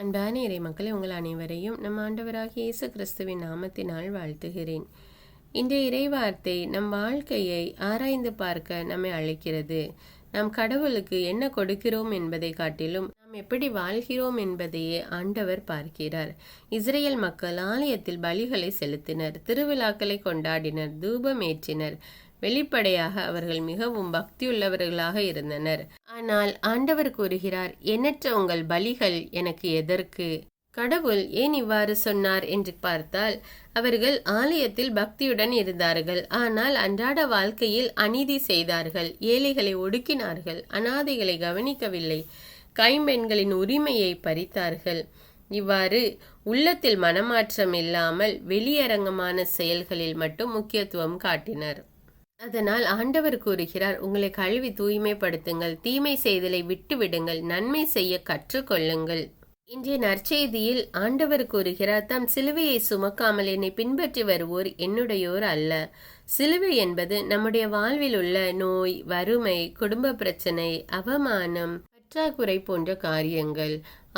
அன்பான இறை மக்களே, உங்கள் அனைவரையும் நம் ஆண்டவராகிய இயேசு கிறிஸ்துவின் நாமத்தினால் வாழ்த்துகிறேன். இன்றைய இறைவார்த்தை நம் வாழ்க்கையை ஆராய்ந்து பார்க்க நம்மை அழைக்கிறது. நாம் கடவுளுக்கு என்ன கொடுக்கிறோம் என்பதை காட்டிலும் நாம் எப்படி வாழ்கிறோம் என்பதையே ஆண்டவர் பார்க்கிறார். இஸ்ரேல் மக்கள் ஆலயத்தில் பலிகளை செலுத்தினர், திருவிழாக்களை கொண்டாடினர், தூபம் ஏற்றினர். வெளிப்படையாக அவர்கள் மிகவும் பக்தியுள்ளவர்களாக இருந்தனர். ஆனால் ஆண்டவர் கூறுகிறார், எண்ணற்ற உங்கள் பலிகள் எனக்கு எதற்கு? கடவுள் ஏன் இவ்வாறு சொன்னார் என்று பார்த்தால், அவர்கள் ஆலயத்தில் பக்தியுடன் இருந்தார்கள், ஆனால் அன்றாட வாழ்க்கையில் அநீதி செய்தார்கள், ஏழைகளை ஒடுக்கினார்கள், அனாதைகளை கவனிக்கவில்லை, கைம்பெண்களின் உரிமையை பறித்தார்கள். இவ்வாறு உள்ளத்தில் மனமாற்றம் இல்லாமல் வெளியரங்கமான செயல்களில் மட்டும் முக்கியத்துவம் காட்டினர். அதனால் ஆண்டவர் கூறுகிறார், உங்களை கழுவி தூய்மைப்படுத்துங்கள், தீமை செய்தலை விட்டுவிடுங்கள், நன்மை செய்ய கற்றுக்கொள்ளுங்கள். இன்றைய நற்செய்தியில் ஆண்டவர் கூறுகிறார், தம் சிலுவையை சுமக்காமல் என்னை பின்பற்றி வருவோர் என்னுடையோர் அல்ல. சிலுவை என்பது நம்முடைய வாழ்வில் உள்ள நோய், வறுமை, குடும்ப பிரச்சனை, அவமானம், பற்றாக்குறை போன்ற காரியங்கள்.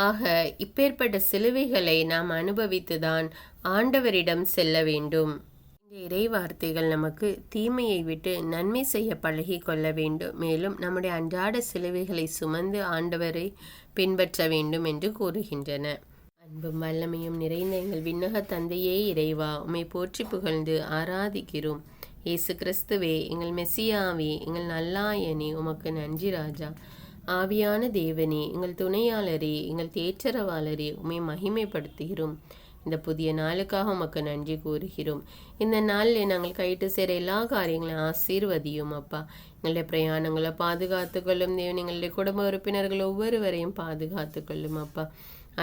ஆக இப்பேற்பட்ட சிலுவைகளை நாம் அனுபவித்துதான் ஆண்டவரிடம் செல்ல வேண்டும். இந்த இறை வார்த்தைகள் நமக்கு தீமையை விட்டு நன்மை செய்ய பழகி கொள்ள வேண்டும். மேலும் நம்முடைய அன்றாட சிலுவைகளை சுமந்து ஆண்டவரை பின்பற்ற வேண்டும் என்று கூறுகின்றன. அன்பும் வல்லமையும் நிறைந்த எங்கள் விண்ணக தந்தையே இறைவா, உம்மை போற்றி புகழ்ந்து ஆராதிக்கிறோம். இயேசு கிறிஸ்துவே, எங்கள் மெசியாவே, எங்கள் நல்லாயனே, உமக்கு நன்றி ராஜா. ஆவியான தேவனே, எங்கள் துணையாளரே, எங்கள் தேற்றரவாளரே, உம்மை மகிமைப்படுத்துகிறோம். இந்த புதிய நாளுக்காக உமக்கு நன்றி கூறுகிறோம். இந்த நாளில் நாங்கள் கைட்டு சேர எல்லா காரியங்களையும் ஆசீர்வதியும் அப்பா. எங்களுடைய பிரயாணங்களை பாதுகாத்துக்கொள்ளும் தேவன். எங்களுடைய குடும்ப உறுப்பினர்கள் ஒவ்வொருவரையும் பாதுகாத்துக்கொள்ளும் அப்பா.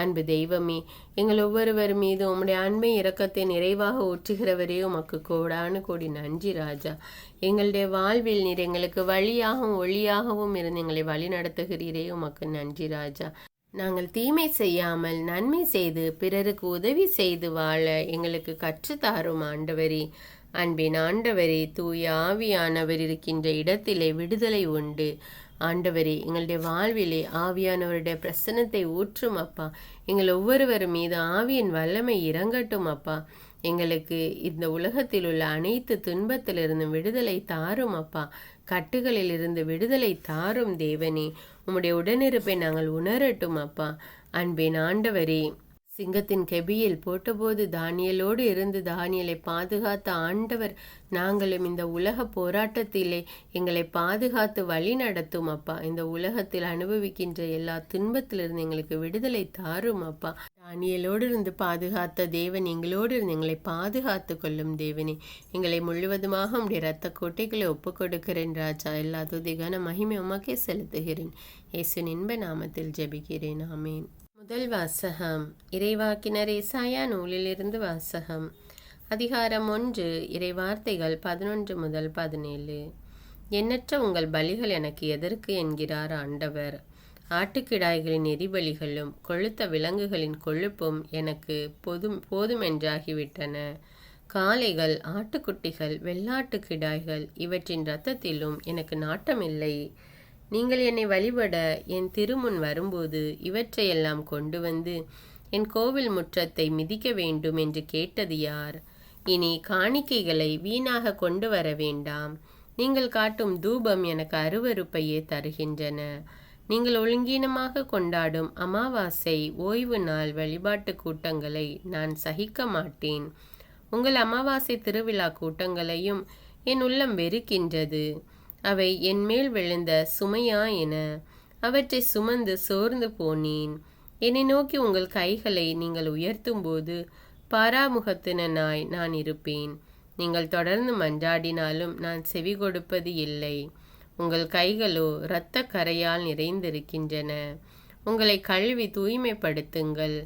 அன்பு தெய்வமே, எங்கள் ஒவ்வொருவர் மீது உம்முடைய அன்பை இரக்கத்தை நிறைவாக ஊற்றுகிறவரே உமக்கு கோடானு கோடி நன்றி ராஜா. எங்களுடைய வாழ்வில் நீர் எங்களுக்கு வழியாகவும் ஒளியாகவும் இருந்து எங்களை வழி நடத்துகிறீரே உமக்கு நன்றி ராஜா. நாங்கள் தீமை செய்யாமல் நன்மை செய்து பிறருக்கு உதவி செய்து வாழ எங்களுக்கு கற்றுத்தாரும் ஆண்டவரே. அன்பின் ஆண்டவரே, தூய ஆவியானவர் இருக்கின்ற இடத்திலே விடுதலை உண்டு. ஆண்டவரே, எங்களுடைய வாழ்விலே ஆவியானவருடைய பிரசன்னத்தை ஊற்றும் அப்பா. எங்கள் ஒவ்வொருவர் மீது ஆவியின் வல்லமை இறங்கட்டும் அப்பா. எங்களுக்கு இந்த உலகத்தில் உள்ள அனைத்து துன்பத்திலிருந்து விடுதலை தாரும் அப்பா. கட்டுகளில் இருந்து விடுதலை தாரும் தேவனே. உம்முடைய உடனிருப்பை நாங்கள் உணரட்டும் அப்பா. அன்பின் ஆண்டவரே, சிங்கத்தின் கெபியில் போட்டபோது தானியலோடு இருந்து தானியலை பாதுகாத்த ஆண்டவர், நாங்களும் இந்த உலக போராட்டத்திலே எங்களை பாதுகாத்து வழி நடத்தும் அப்பா. இந்த உலகத்தில் அனுபவிக்கின்ற எல்லா துன்பத்திலிருந்து எங்களுக்கு விடுதலை தாரும் அப்பா. தானியலோடு இருந்து பாதுகாத்த தேவன் எங்களோடு இருந்து எங்களை பாதுகாத்து கொள்ளும் தேவனே. எங்களை முழுவதுமாக உடைய இரத்த கோட்டைகளை ஒப்புக் கொடுக்கிறேன் ராஜா. எல்லா துதிகான மகிமை உமக்கே செலுத்துகிறேன். இயேசுவின் இன்ப நாமத்தில் ஜெபிக்கிறேன், ஆமேன். முதல் வாசகம் இறைவாக்கினர் ஏசாயா நூலிலிருந்து வாசகம். அதிகாரம் 1. இறைவார்த்தைகள் 11 முதல் 17. எண்ணற்ற உங்கள் பலிகள் எனக்கு எதற்கு என்கிறார் ஆண்டவர். ஆட்டுக்கிடாய்களின் எரிபலிகளும் கொழுத்த விலங்குகளின் கொழுப்பும் எனக்கு போதுமென்றாகிவிட்டன. காளைகள், ஆட்டுக்குட்டிகள், வெள்ளாட்டு கிடாய்கள் இவற்றின் இரத்தத்திலும் எனக்கு நாட்டமில்லை. நீங்கள் என்னை வழிபட என் திருமுன் வரும்போது இவற்றையெல்லாம் கொண்டு வந்து என் கோவில் முற்றத்தை மிதிக்க வேண்டும் என்று கேட்டது யார்? இனி காணிக்கைகளை வீணாக கொண்டு வர வேண்டாம். நீங்கள் காட்டும் தூபம் எனக்கு அருவருப்பையே தருகின்றன. நீங்கள் ஒழுங்கீனமாக கொண்டாடும் அமாவாசை, ஓய்வு நாள் வழிபாட்டு கூட்டங்களை நான் சகிக்க மாட்டேன். உங்கள் அமாவாசை திருவிழா கூட்டங்களையும் என் உள்ளம் வெறுக்கின்றது. அவை என் மேல் விழுந்த சுமையாயின. அவற்றை சுமந்து சோர்ந்து போனேன். என்னை நோக்கி உங்கள் கைகளை நீங்கள் உயர்த்தும் போது பாராமுகத்தினாய் நான் இருப்பேன். நீங்கள் தொடர்ந்து மன்றாடினாலும் நான் செவி கொடுப்பது இல்லை. உங்கள் கைகளோ இரத்த கரையால் நிறைந்திருக்கின்றன. உங்களை கழுவி தூய்மைப்படுத்துங்கள்.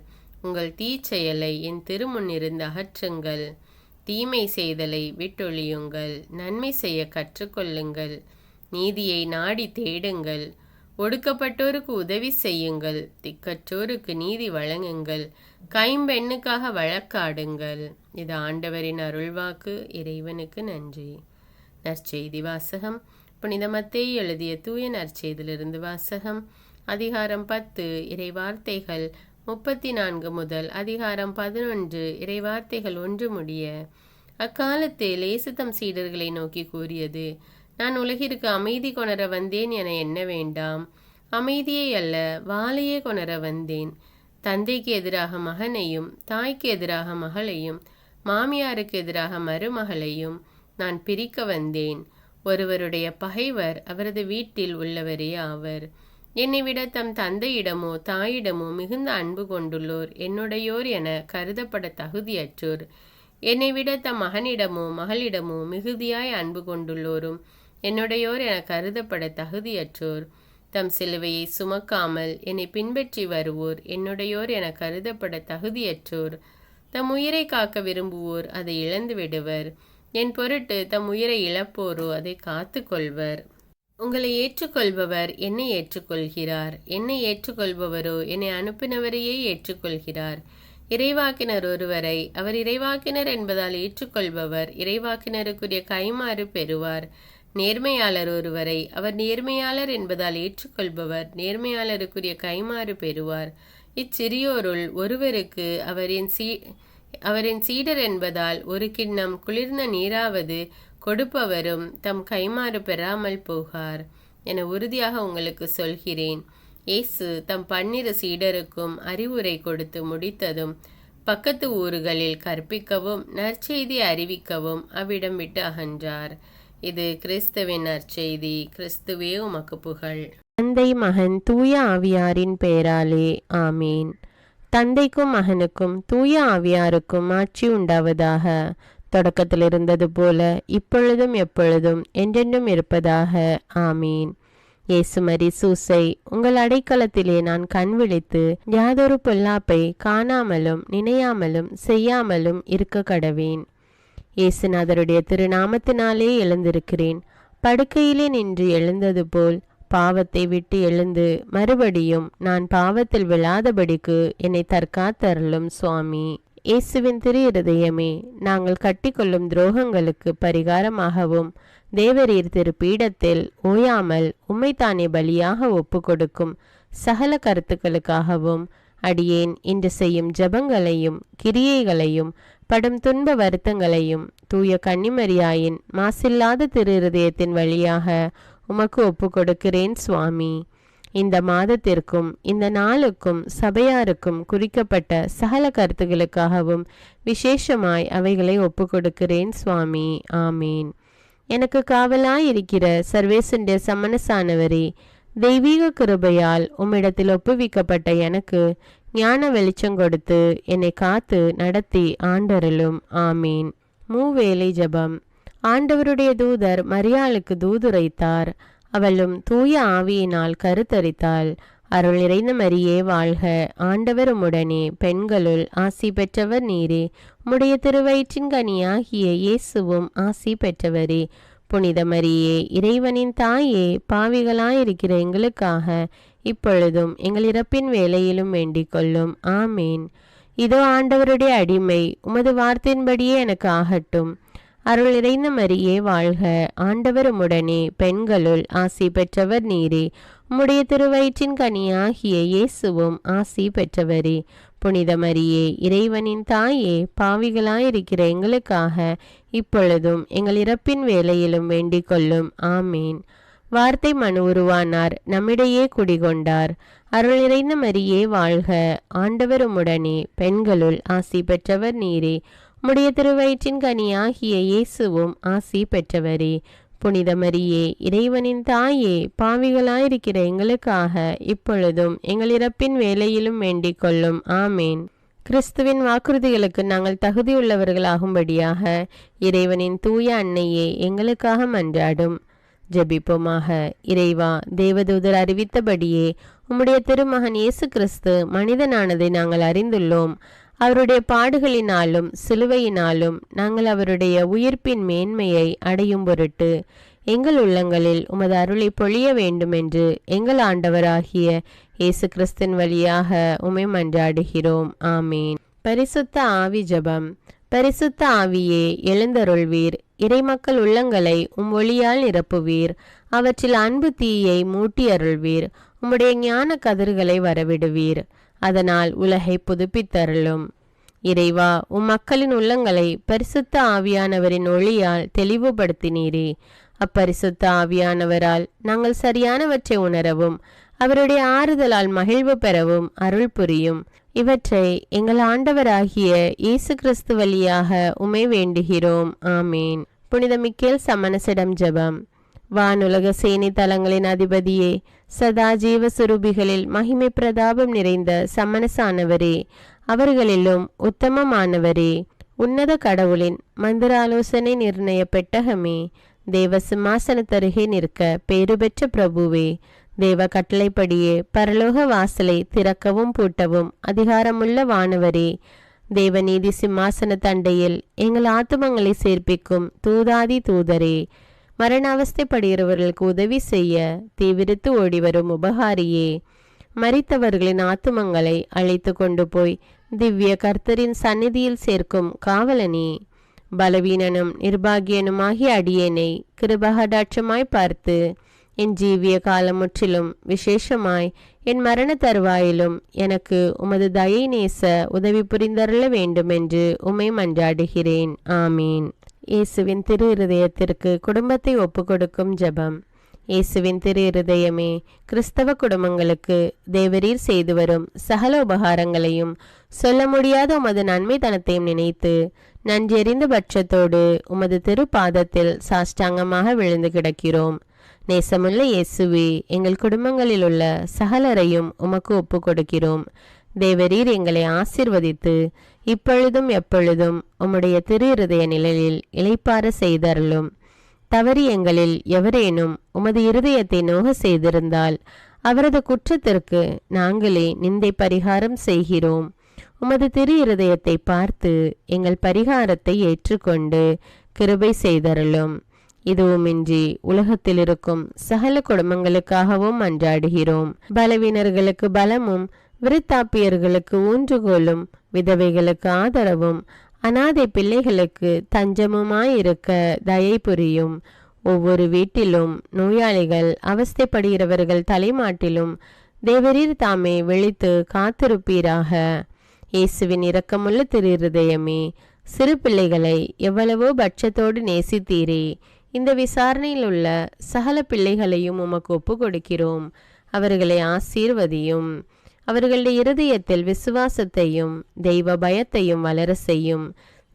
உங்கள் தீச்செயலை என் திருமுன்னிருந்து அகற்றுங்கள். தீமை செய்தலை விட்டொழியுங்கள். நன்மை செய்ய கற்றுக்கொள்ளுங்கள். நீதியை நாடி தேடுங்கள். ஒடுக்கப்பட்டோருக்கு உதவி செய்யுங்கள். திக்கற்றோருக்கு நீதி வழங்குங்கள். கைம்பெண்ணுக்காக வழக்காடுங்கள். இது ஆண்டவரின் அருள்வாக்கு. இறைவனுக்கு நன்றி. நற்செய்தி வாசகம். புனித மத்தேயு எழுதிய தூய நற்செய்தியிலிருந்து வாசகம். அதிகாரம் 10. இறைவார்த்தைகள் 34 முதல் அதிகாரம் 11 இறைவார்த்தைகள் 1 முடிய. அக்காலத்தில் இயேசு தம் சீடர்களை நோக்கி கூறியது, நான் உலகிற்கு அமைதி கொணர வந்தேன் என எண்ண வேண்டாம். அமைதியை அல்ல, வாளையே கொணர வந்தேன். தந்தைக்கு எதிராக மகனையும் தாய்க்கு எதிராக மகளையும் மாமியாருக்கு எதிராக மருமகளையும் நான் பிரிக்க வந்தேன். ஒருவருடைய பகைவர் அவரது வீட்டில் உள்ளவரே ஆவர். என்னை விட தம் தந்தையிடமோ தாயிடமோ மிகுந்த அன்பு கொண்டுள்ளோர் என்னுடையோர் என கருதப்பட தகுதியற்றோர். என்னை விட தம் மகனிடமோ மகளிடமோ மிகுதியாய் அன்பு கொண்டுள்ளோரும் என்னுடையோர் என கருதப்பட தகுதியற்றோர். தம் சிலுவையை சுமக்காமல் என்னை பின்பற்றி வருவோர் என்னுடையோர் என கருதப்பட தகுதியற்றோர். தம் உயிரை காக்க விரும்புவோர் அதை இழந்து விடுவர். என் பொருட்டு தம் உயிரை இழப்போரோ அதை காத்து கொள்வர். உங்களை ஏற்றுக்கொள்பவர் என்னை ஏற்றுக்கொள்கிறார். என்னை ஏற்றுக்கொள்பவரோ என்னை அனுப்பினவரையே ஏற்றுக்கொள்கிறார். இறைவாக்கினர் ஒருவரை அவர் இறைவாக்கினர் என்பதால் ஏற்றுக்கொள்பவர் இறைவாக்கினருக்குரிய கைமாறு பெறுவார். நேர்மையாளர் ஒருவரை அவர் நேர்மையாளர் என்பதால் ஏற்றுக்கொள்பவர் நேர்மையாளருக்குரிய கைமாறு பெறுவார். இச்சிறியோருள் ஒருவருக்கு அவரின் சீடர் என்பதால் ஒரு கிண்ணம் குளிர்ந்த நீராவது கொடுப்பவரும் தம் கைமாறு பெறாமல் போகார் என உறுதியாக உங்களுக்கு சொல்கிறேன். இயேசு தம் 12 சீடருக்கும் அறிவுரை கொடுத்து முடித்ததும் பக்கத்து ஊர்களில் கற்பிக்கவும் நற்செய்தி அறிவிக்கவும் அவ்விடம் விட்டு அகன்றார். இது கிறிஸ்துவின் நற்செய்தி. கிறிஸ்துவே உமக்கு புகழ். தந்தை மகன் தூய ஆவியாரின் பெயராலே ஆமீன். தந்தைக்கும் மகனுக்கும் தூய ஆவியாருக்கும் ஆட்சி உண்டாவதாக. தொடக்கத்தில் இருந்தது போல இப்பொழுதும் எப்பொழுதும் என்றென்றும் இருப்பதாக ஆமீன். இயேசுமரி சூசை, உங்கள் அடைக்கலத்திலே நான் கண் விழித்து யாதொரு பொல்லாப்பை காணாமலும் நினையாமலும் செய்யாமலும் இருக்க கடவேன். இயேசுநாதருடைய திருநாமத்தினாலே எழுந்திருக்கிறேன். படுக்கையிலே நின்று எழுந்தது போல் பாவத்தை விட்டு எழுந்து மறுபடியும் நான் பாவத்தில் விழாதபடிக்கு என்னை தற்காத்தருளும் சுவாமி. இயேசுவின் திரு இருதயமே, நாங்கள் கட்டிக்கொள்ளும் துரோகங்களுக்கு பரிகாரமாகவும் தேவரீர் திரு பீடத்தில் ஓயாமல் உம்மைத்தானே பலியாக ஒப்பு கொடுக்கும் சகல கருத்துக்களுக்காகவும் அடியேன் இன்று செய்யும் ஜபங்களையும் கிரியைகளையும் படும் துன்ப வருத்தங்களையும் தூய கன்னிமரியாயின் மாசில்லாத திரு இருதயத்தின் வழியாக உமக்கு ஒப்பு கொடுக்கிறேன் சுவாமி. இந்த மாதத்திற்கும் இந்த நாளுக்கும் சபையாருக்கும் குறிக்கப்பட்ட சகல கருத்துகளுக்காகவும் விசேஷமாய் அவைகளை ஒப்பு கொடுக்கிறேன் சுவாமி. ஆமீன். எனக்கு காவலாயிருக்கிற சர்வேசனுடைய சமணசானவரே, தெய்வீக கிருபையால் உம்மிடத்தில் ஒப்புவிக்கப்பட்ட எனக்கு ஞான வெளிச்சம் கொடுத்து என்னை காத்து நடத்தி ஆண்டருளும். ஆமீன். மூவேளை ஜபம். ஆண்டவருடைய தூதர் மரியாளுக்கு தூதுரைத்தார். அவளும் தூய ஆவியினால் கருத்தரித்தாள். அருள் நிறைந்த மரியே வாழ்க, ஆண்டவர் உம்முடனே, பெண்களுள் ஆசி பெற்றவர் நீரே. உம்முடைய திருவயிற்றின் கனியாகிய இயேசுவும் ஆசி பெற்றவரே. புனித மரியே, இறைவனின் தாயே, பாவிகளாயிருக்கிற எங்களுக்காக இப்பொழுதும் எங்கள் இறப்பின் வேளையிலும் வேண்டிக் கொள்ளும். ஆமீன். இதோ ஆண்டவருடைய அடிமை, உமது வார்த்தையின்படியே எனக்கு ஆகட்டும். அருள் நிறைந்த மரியே வாழ்க, ஆண்டவர் உம்முடனே, பெண்களுள் ஆசி பெற்றவர் நீரே. உம்முடைய திருவயிற்றின் கனியாகிய இயேசுவும் ஆசி பெற்றவரே. புனித மரியே, இறைவனின் தாயே, பாவிகளாயிருக்கிற எங்களுக்காக இப்பொழுதும் எங்கள் இறப்பின் வேளையிலும் வேண்டிக் கொள்ளும். ஆமீன். வார்த்தை மனு உருவானார், நம்மிடையே குடிகொண்டார். அருள் நிறைந்த மரியே வாழ்க, ஆண்டவர் உம்முடனே, பெண்களுள் ஆசி பெற்றவர் நீரே. உம்முடைய திருவயிற்றின் கனியாகிய இயேசுவும் ஆசி பெற்றவரே. புனித மரியே, இறைவனின் தாயே, பாவிகளாயிருக்கிற எங்களுக்காக இப்பொழுதும் எங்கள் இறப்பின் வேளையிலும் வேண்டிக் கொள்ளும். ஆமேன். கிறிஸ்துவின் வாக்குறுதிகளுக்கு நாங்கள் தகுதியுள்ளவர்களாகும்படியாக இறைவனின் தூய அன்னையே எங்களுக்காக மன்றாடும். ஜெபிப்போமாக. இறைவா, தேவதூதர் அறிவித்தபடியே உம்முடைய திருமகன் இயேசு கிறிஸ்து மனிதனானதை நாங்கள் அறிந்துள்ளோம். அவருடைய பாடுகளினாலும் சிலுவையினாலும் நாங்கள் அவருடைய உயிர்ப்பின் மேன்மையை அடையும் பொருட்டு எங்கள் உள்ளங்களில் உமது அருளை பொழிய வேண்டுமென்று எங்கள் ஆண்டவராகிய இயேசு கிறிஸ்தின் வழியாக உம்மை மன்றாடுகிறோம். ஆமீன். பரிசுத்த ஆவி ஜபம். பரிசுத்த ஆவியே, எழுந்தருள்வீர். இறைமக்கள் உள்ளங்களை ஒளியால் நிரப்புவீர். அவற்றில் அன்பு தீயை மூட்டி அருள்வீர். உம்முடைய ஞான கதிர்களை வரவிடுவீர். அதனால் உலகை புதுப்பித்தருளும். இறைவா, உம் மக்களின் உள்ளங்களை பரிசுத்த ஆவியானவரின் ஒளியால் தெளிவுபடுத்தினீரே. அப்பரிசுத்த ஆவியானவரால் நாங்கள் சரியானவற்றை உணரவும் அவருடைய ஆறுதலால் மகிழ்வு பெறவும் அருள் புரியும். இவற்றை எங்கள் ஆண்டவராகிய இயேசு கிறிஸ்து வழியாக உம்மை வேண்டுகிறோம். ஆமீன். புனித மிக்கேல் சமணசிடம் ஜெபம். வானுலக சேனை தலங்களின் அதிபதியே, சதா ஜீவ சுரூபிகளில் மகிமை பிரதாபம் நிறைந்த சமணசானவரே, அவர்களிலும் உத்தமமானவரே, உன்னத கடவுளின் மந்திர ஆலோசனை நிர்ணய பெட்டகமே, தேவ சிம்மாசனத்தருகே நிற்க பேறு பெற்ற பிரபுவே, தேவ கட்டளைப்படியே பரலோக வாசலை திறக்கவும் பூட்டவும் அதிகாரமுள்ள வானவரே, தேவநீதி சிம்மாசன தண்டையில் எங்கள் ஆத்துமங்களை சேர்ப்பிக்கும் தூதாதி தூதரே, மரண அவஸ்தைப்படுகிறவர்களுக்கு உதவி செய்ய தீவிரித்து ஓடிவரும் உபகாரியே, மரித்தவர்களின் ஆத்துமங்களை அழைத்து கொண்டு போய் திவ்ய கர்த்தரின் சந்நிதியில் சேர்க்கும் காவலனே, பலவீனனும் நிர்பாகியனுமாகிய அடியேனை கிருபகடாட்சமாய் பார்த்து என் ஜீவிய காலம் முற்றிலும் விசேஷமாய் என் மரண தருவாயிலும் எனக்கு உமது தயை நேச உதவி புரிந்தருள வேண்டுமென்று உம்மை மன்றாடுகிறேன். ஆமீன். இயேசுவின் திரு இருதயத்திற்கு குடும்பத்தை ஒப்புக்கொடுக்கும் ஜெபம். இயேசுவின் திரு இருதயமே, கிறிஸ்தவ குடும்பங்களுக்கு தேவரீர் செய்து வரும் சகல உபகாரங்களையும் சொல்ல முடியாத உமது நன்மைத்தனத்தையும் நினைத்து நன்றெறிந்த பட்சத்தோடு உமது திரு பாதத்தில் சாஷ்டாங்கமாக விழுந்து கிடக்கிறோம். நேசமுள்ள இயேசுவே, எங்கள் குடும்பங்களில் உள்ள சகலரையும் உமக்கு ஒப்பு கொடுக்கிறோம். தேவரீர் எங்களை ஆசீர்வதித்து இப்பொழுதும் எப்பொழுதும் உம்முடைய திரு இருதய நிழலில் இளைப்பாற செய்தருளும். தவறி எங்களில் எவரேனும் உமது இருதயத்தை நோக செய்திருந்தால் அவரது குற்றத்திற்கு நாங்களே நிந்தை பரிகாரம் செய்கிறோம். உமது திரு இருதயத்தை பார்த்து எங்கள் பரிகாரத்தை ஏற்றுக்கொண்டு கிருபை செய்தருளும். இதுவுமின்றி உலகத்தில் இருக்கும் சகல குடும்பங்களுக்காகவும் மன்றாடுகிறோம். பலவீனர்களுக்கு பலமும், விருத்தாப்பியர்களுக்கு ஊன்றுகோலும், விதவைகளுக்கு ஆதரவும், அனாதை பிள்ளைகளுக்கு தஞ்சமுமாயிருக்க தயை புரியும். ஒவ்வொரு வீட்டிலும் நோயாளிகள் அவஸ்தைப்படுகிறவர்கள் தலைமாட்டிலும் தேவரீர் தாமே விழித்து காத்திருப்பீராக. இயேசுவின் இரக்கமுள்ள திரு இருதயமே, சிறு பிள்ளைகளை எவ்வளவோ பட்சத்தோடு நேசித்தீரே. இந்த விசாரணையில் உள்ள சகல பிள்ளைகளையும் உமக்கு ஒப்பு கொடுக்கிறோம். அவர்களை ஆசீர்வதியும். அவர்களுடைய இருதயத்தில் விசுவாசத்தையும் தெய்வ பயத்தையும் வளர செய்யும்.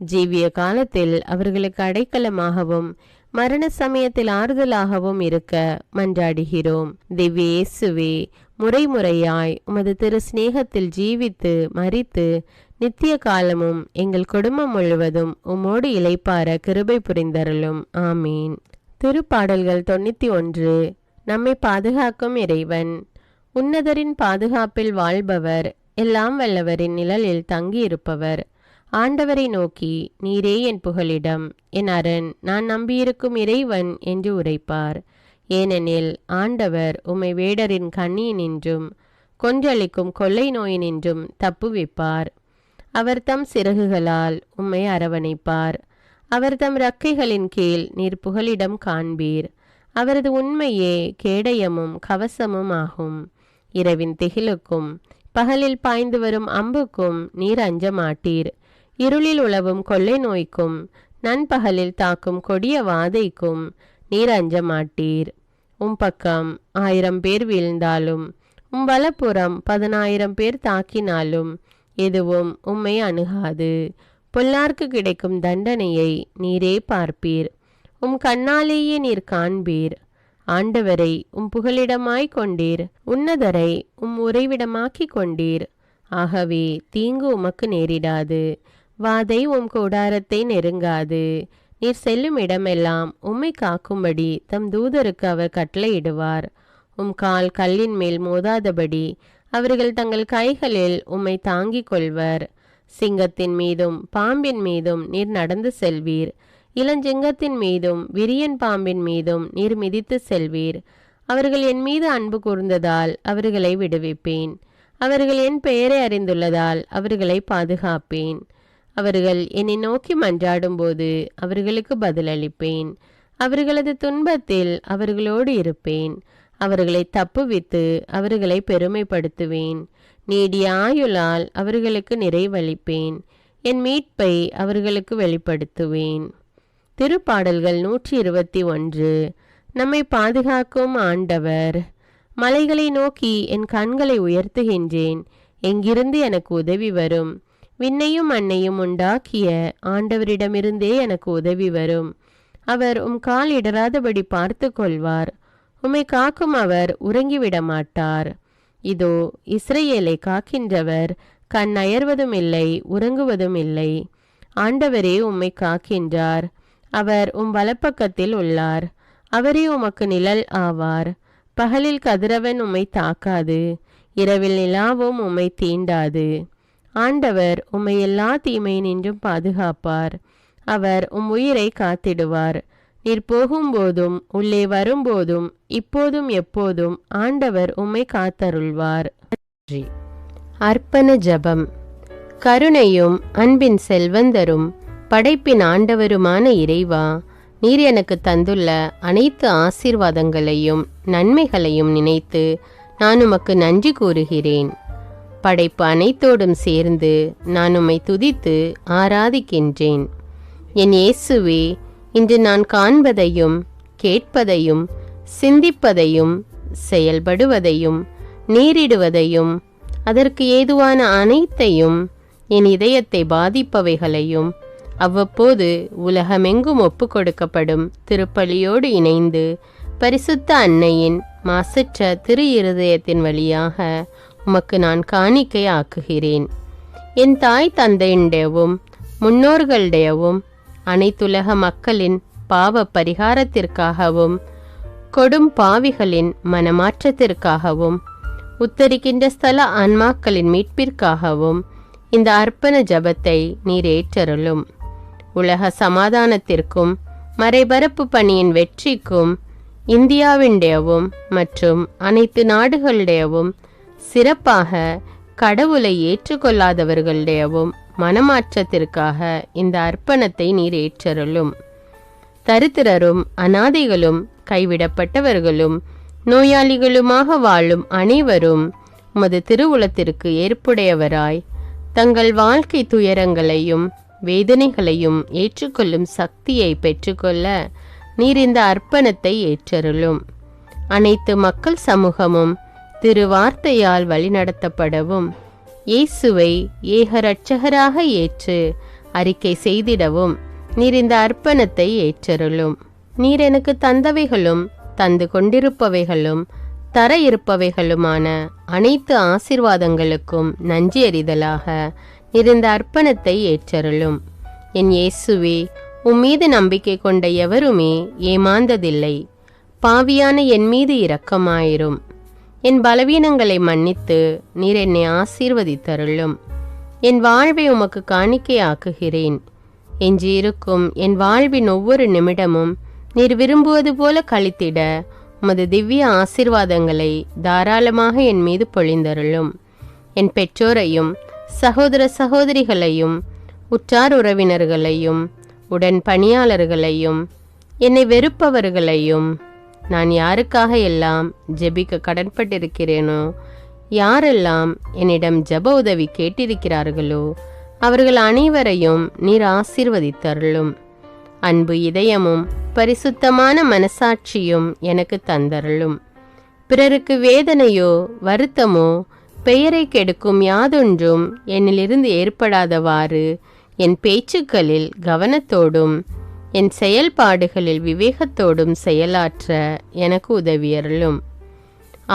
ஜீவிய காலத்தில் அவர்களுக்கு அடைக்கலமாகவும் மரண சமயத்தில் ஆறுதலாகவும் இருக்க மன்றாடுகிறோம். திவ்ய இயேசுவே, முறைமுறையாய் உமது திரு சிநேகத்தில் ஜீவித்து மரித்து நித்திய காலமும் எங்கள் குடும்பம் முழுவதும் உம்மோடு இளைப்பார கிருபை புரிந்தருளும். ஆமீன். திருப்பாடல்கள் 91. நம்மை பாதுகாக்கும் இறைவன். உன்னதரின் பாதுகாப்பில் வாழ்பவர், எல்லாம் வல்லவரின் நிழலில் தங்கியிருப்பவர். ஆண்டவரை நோக்கி, நீரே என் புகலிடம், என் அரண், நான் நம்பியிருக்கும் இறைவன் என்று உரைப்பார். ஏனெனில் ஆண்டவர் உம்மை வேடரின் கண்ணியினின்றும் கொன்றளிக்கும் கொள்ளை நோயினின்றும் தப்புவிப்பார். அவர் தம் சிறகுகளால் உம்மை அரவணைப்பார். அவர் தம் இறக்கைகளின் கீழ் நீர் புகலிடம் காண்பீர். அவரது உண்மையே கேடயமும் கவசமும் ஆகும். இரவின் திகிலுக்கும் பகலில் பாய்ந்து வரும் அம்புக்கும் நீர் அஞ்ச மாட்டீர். இருளில் உலவும் கொள்ளை நோய்க்கும் நண்பகலில் தாக்கும் கொடிய வாதைக்கும் நீர் அஞ்ச மாட்டீர். உம் பக்கம் 1000 பேர் வீழ்ந்தாலும் உம் வலப்புறம் 10,000 பேர் தாக்கினாலும் எதுவும் உம்மை அணுகாது. பொல்லார்க்கு கிடைக்கும் தண்டனையை நீரே பார்ப்பீர். உம் கண்ணாலேயே நீர் காண்பீர். ஆண்டவரை உம் புகலிடமாய் கொண்டீர். உன்னதரை உம் உறைவிடமாக்கி கொண்டீர். ஆகவே தீங்கு உமக்கு நேரிடாது. வாதை உம் கூடாரத்தை நெருங்காது. நீர் செல்லும் இடமெல்லாம் உம்மை காக்கும்படி தம் தூதருக்கு அவர் கட்டளையிடுவார். உம் கால் கல்லின் மேல் மோதாதபடி அவர்கள் தங்கள் கைகளில் உம்மை தாங்கிக் கொள்வர். சிங்கத்தின் மீதும் பாம்பின் மீதும் நீர் நடந்து செல்வீர். இளஞ்சிங்கத்தின் மீதும் விரியன் பாம்பின் மீதும் நீர் மிதித்து செல்வீர். அவர்கள் என் மீது அன்பு கூர்ந்ததால் அவர்களை விடுவிப்பேன். அவர்கள் என் பெயரை அறிந்துள்ளதால் அவர்களை பாதுகாப்பேன். அவர்கள் என்னை நோக்கி மன்றாடும் போது அவர்களுக்கு பதிலளிப்பேன். அவர்களது துன்பத்தில் அவர்களோடு இருப்பேன். அவர்களை தப்புவித்து அவர்களை பெருமைப்படுத்துவேன். நீடிய ஆயுளால் அவர்களுக்கு நிறைவளிப்பேன். என் மீட்பை அவர்களுக்கு வெளிப்படுத்துவேன். திருப்பாடல்கள் 121. நம்மை பாதுகாக்கும் ஆண்டவர். மலைகளை நோக்கி என் கண்களை உயர்த்துகின்றேன். எங்கிருந்து எனக்கு உதவி வரும்? விண்ணையும் மண்ணையும் உண்டாக்கிய ஆண்டவரிடமிருந்தே எனக்கு உதவி வரும். அவர் கால் இடராதபடி பார்த்து கொள்வார். உம்மை காக்கும் அவர் உறங்கிவிட மாட்டார். இதோ இஸ்ரவேலை காக்கின்றவர் கண் அயர்வதும் இல்லை, உறங்குவதும் இல்லை. ஆண்டவரே உம்மை காக்கின்றார். அவர் வலப்பக்கத்தில் உள்ளார். அவரே உமக்கு நிழல் ஆவார். பகலில் கதிரவன் உம்மை தாக்காது, இரவில் நிலாவும் உம்மை தீண்டாது. ஆண்டவர் உம்மை எல்லா தீமையினின்றும் பாதுகாப்பார். அவர் உயிரை காத்திடுவார். நீர் போகும்போதும் உள்ளே வரும்போதும் இப்போதும் எப்போதும் ஆண்டவர் உம்மை காத்தருள்வார். அர்ப்பண ஜபம். கருணையும் அன்பின் செல்வந்தரும் படைப்பின் ஆண்டவருமான இறைவா, நீர் எனக்கு தந்துள்ள அனைத்து ஆசீர்வாதங்களையும் நன்மைகளையும் நினைத்து நான் உமக்கு நன்றி கூறுகிறேன். படைப்பு அனைத்தோடும் சேர்ந்து நான் உம்மை துதித்து ஆராதிக்கின்றேன். என் இயேசுவே, இன்று நான் காண்பதையும் கேட்பதையும் சிந்திப்பதையும் செயல்படுவதையும் நேரிடுவதையும் அதற்கு ஏதுவான அனைத்தையும் என் இதயத்தை பாதிப்பவைகளையும் அவ்வப்போது உலகமெங்கும் ஒப்பு கொடுக்கப்படும் திருப்பலியோடு இணைந்து பரிசுத்த அன்னையின் மாசற்ற திரு இருதயத்தின் வழியாக உமக்கு நான் காணிக்கை ஆக்குகிறேன். என் தாய் தந்தையுடையவும் முன்னோர்களுடையவும் அனைத்துலக மக்களின் பாவ பரிகாரத்திற்காகவும் கொடும் பாவிகளின் மனமாற்றத்திற்காகவும் உத்தரிக்கின்ற ஸ்தல ஆன்மாக்களின் மீட்பிற்காகவும் இந்த அர்ப்பண ஜபத்தை நீர் ஏற்றருளும். உலக சமாதானத்திற்கும் மறைபரப்பு பணியின் வெற்றிக்கும் இந்தியாவினுடையவும் மற்றும் அனைத்து நாடுகளுடையவும் சிறப்பாக கடவுளை ஏற்றுக்கொள்ளாதவர்களுடையவும் மனமாற்றத்திற்காக இந்த அர்ப்பணத்தை நீர் ஏற்றருளும். தரித்திரரும் அனாதைகளும் கைவிடப்பட்டவர்களும் நோயாளிகளுமாக வாழும் அனைவரும் உமது திருவுளத்திற்கு ஏற்புடையவராய் தங்கள் வாழ்க்கை துயரங்களையும் வேதனைகளையும் ஏற்றுக்கொள்ளும் சக்தியை பெற்றுக்கொள்ள நீர் இந்த அர்ப்பணத்தை ஏற்றருளும். அனைத்து மக்கள் சமூகமும் திருவார்த்தையால் வழிநடத்தப்படவும் இயேசுவை ஏக இரட்சகராக ஏற்று அறிக்கை செய்திடவும் நீர் இந்த அர்ப்பணத்தை ஏற்றருளும். நீர் எனக்கு தந்தவைகளும் தந்து கொண்டிருப்பவைகளும் தர இருப்பவைகளுமான அனைத்து ஆசீர்வாதங்களுக்கும் நன்றி அறிதலாக நீர் இந்த அர்ப்பணத்தை ஏற்றருளும். என் இயேசுவே, உம்மீது நம்பிக்கை கொண்ட எவருமே ஏமாந்ததில்லை. பாவியான என் மீது இரக்கமாயிரும். என் பலவீனங்களை மன்னித்து நீர் என்னை ஆசீர்வதித்தருளும். என் வாழ்வை உமக்கு காணிக்கையாக்குகிறேன். எஞ்சியிருக்கும் என் வாழ்வின் ஒவ்வொரு நிமிடமும் நீர் விரும்புவது போல கழித்திட உமது திவ்ய ஆசீர்வாதங்களை தாராளமாக என் மீது பொழிந்தருளும். என் பெற்றோரையும் சகோதர சகோதரிகளையும் உற்றார் உறவினர்களையும் உடன் பணியாளர்களையும் என்னை வெறுப்பவர்களையும் நான் யாருக்காக எல்லாம் ஜெபிக்க கடன்பட்டிருக்கிறேனோ, யாரெல்லாம் என்னிடம் ஜெப உதவி கேட்டிருக்கிறார்களோ அவர்கள் அனைவரையும் நீர் ஆசீர்வதித்தருளும். அன்பு இதயமும் பரிசுத்தமான மனசாட்சியும் எனக்கு தந்தருளும். பிறருக்கு வேதனையோ வருத்தமோ பெயரை கெடுக்கும் யாதொன்றும் என்னிலிருந்து ஏற்படாதவாறு என் பேச்சுக்களில் கவனத்தோடும் என் செயல்பாடுகளில் விவேகத்தோடும் செயலாற்ற எனக்கு உதவியருளும்.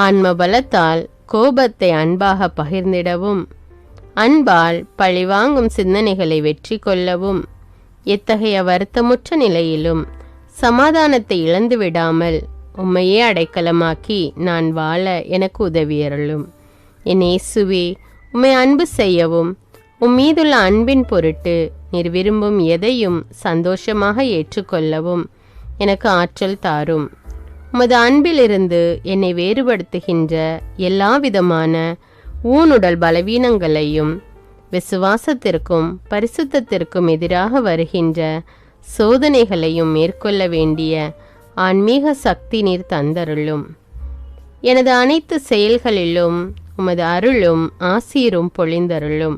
ஆன்ம பலத்தால் கோபத்தை அன்பாக பகிர்ந்திடவும் அன்பால் பழிவாங்கும் சிந்தனைகளை வெற்றி கொள்ளவும் எத்தகைய வருத்தமுற்ற நிலையிலும் சமாதானத்தை இழந்து விடாமல் உம்மையே அடைக்கலமாக்கி நான் வாழ எனக்கு உதவியருளும். என் இயேசுவே, உம்மை அன்பு செய்யவும் உம்மீதுள்ள அன்பின் பொருட்டு நீர் விரும்பும் எதையும் சந்தோஷமாக ஏற்றுக்கொள்ளவும் எனக்கு ஆற்றல் தாரும். உமது அன்பிலிருந்து என்னை வேறுபடுத்துகின்ற எல்லா விதமான ஊனுடல் பலவீனங்களையும் விசுவாசத்திற்கும் பரிசுத்தத்திற்கும் எதிராக வருகின்ற சோதனைகளையும் மேற்கொள்ள வேண்டிய ஆன்மீக சக்தி நீர் தந்தருளும். எனது அனைத்து செயல்களிலும் உமது அருளும் ஆசீரும் பொழிந்தருளும்.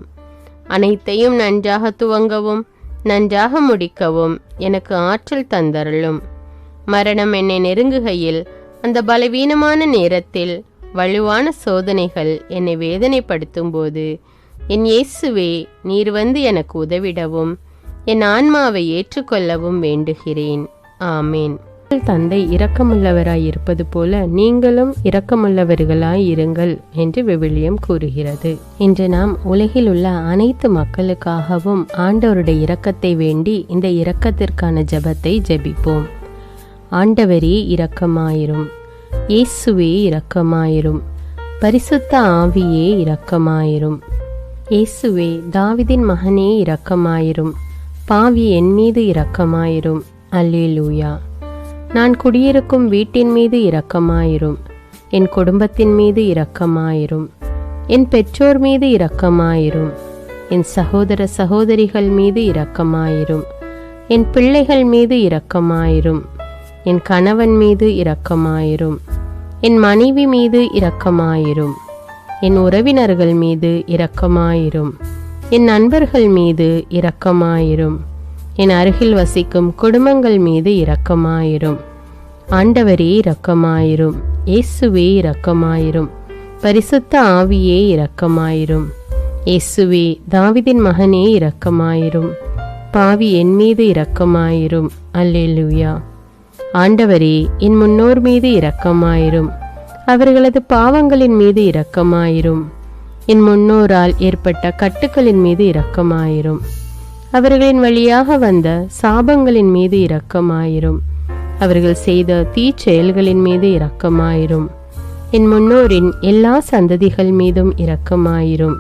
அனைத்தையும் நன்றாக துவங்கவும் நன்றாக முடிக்கவும் எனக்கு ஆற்றல் தந்தருளும். மரணம் என்னை நெருங்குகையில், அந்த பலவீனமான நேரத்தில் வலுவான சோதனைகள் என்னை வேதனைப்படுத்தும் போது, என் இயேசுவே, நீர் வந்து எனக்கு உதவிடவும் என் ஆன்மாவை ஏற்றுக்கொள்ளவும் வேண்டுகிறேன். ஆமேன். தந்தை இரக்கமுள்ளவராய் இருப்பது போல நீங்களும் இரக்கமுள்ளவர்களாய் இருங்கள் என்று விவிலியம் கூறுகிறது. இன்று நாம் உலகில் உள்ள அனைத்து மக்களுக்காகவும் ஆண்டவருடைய இரக்கத்தை வேண்டி இந்த இரக்கத்திற்கான ஜெபத்தை ஜெபிப்போம். ஆண்டவரே இரக்கமாயிரும். இயேசுவே இரக்கமாயிரும். பரிசுத்த ஆவியே இரக்கமாயிரும். இயேசுவே, தாவீதின் மகனே இரக்கமாயிரும். பாவி என் மீது இரக்கமாயிரும். அல்லேலூயா. நான் குடியிருக்கும் வீட்டின் மீது இரக்கமாயிரும். என் குடும்பத்தின் மீது இரக்கமாயிரும். என் பெற்றோர் மீது இரக்கமாயிரும். என் சகோதர சகோதரிகள் மீது இரக்கமாயிரும். என் பிள்ளைகள் மீது இரக்கமாயிரும். என் கணவன் மீது இரக்கமாயிரும். என் மனைவி மீது இரக்கமாயிரும். என் உறவினர்கள் மீது இரக்கமாயிரும். என் நண்பர்கள் மீது இரக்கமாயிரும். என் அருகில் வசிக்கும் குடும்பங்கள் மீது இரக்கமாயிரும். ஆண்டவரே இரக்கமாயிரும். இயேசுவே இரக்கமாயிரும். பரிசுத்த ஆவியே இரக்கமாயிரும். இயேசுவே, தாவீதின் மகனே இரக்கமாயிரும். பாவி என் மீது இரக்கமாயிரும். அல்லேலூயா. ஆண்டவரே, என் முன்னோர் மீது இரக்கமாயிரும். அவர்களது பாவங்களின் மீது இரக்கமாயிரும். என் முன்னோரால் ஏற்பட்ட கட்டுக்களின் மீது இரக்கமாயிரும். அவர்களின் வழியாக வந்த சாபங்களின் மீது இரக்கமாயிரும். அவர்கள் செய்த தீச்செயல்களின் மீது இரக்கமாயிரும். என் முன்னோரின் எல்லா சந்ததிகள் மீதும் இரக்கமாயிரும்.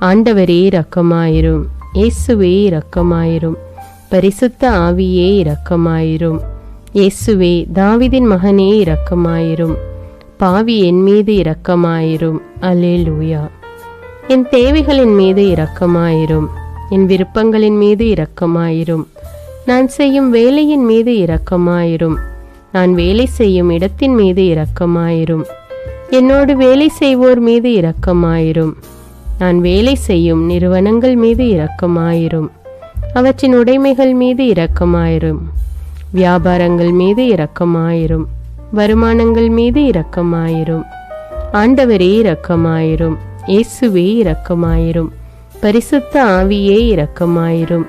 ஆண்டவரே இரக்கமாயிரும். இயேசுவே இரக்கமாயிரும். பரிசுத்த ஆவியே இரக்கமாயிரும். இயேசுவே, தாவீதின் மகனே இரக்கமாயிரும். பாவி என் மீது இரக்கமாயிரும். அல்லேலூயா. என் தேவைகளின் மீது இரக்கமாயிரும். என் விருப்பங்களின் மீது இரக்கமாயிரும். நான் செய்யும் வேலையின் மீது இரக்கமாயிரும். நான் வேலை செய்யும் இடத்தின் மீது இரக்கமாயிரும். என்னோடு வேலை செய்வோர் மீது இரக்கமாயிரும். நான் வேலை செய்யும் நிறுவனங்கள் மீது இரக்கமாயிரும். அவற்றின் உடைமைகள் மீது இரக்கமாயிரும். வியாபாரங்கள் மீது இரக்கமாயிரும். வருமானங்கள் மீது இரக்கமாயிரும். ஆண்டவரே இரக்கமாயிரும். இயேசுவே இரக்கமாயிரும். பரிசுத்த ஆவியே இரக்கமாயிரும்.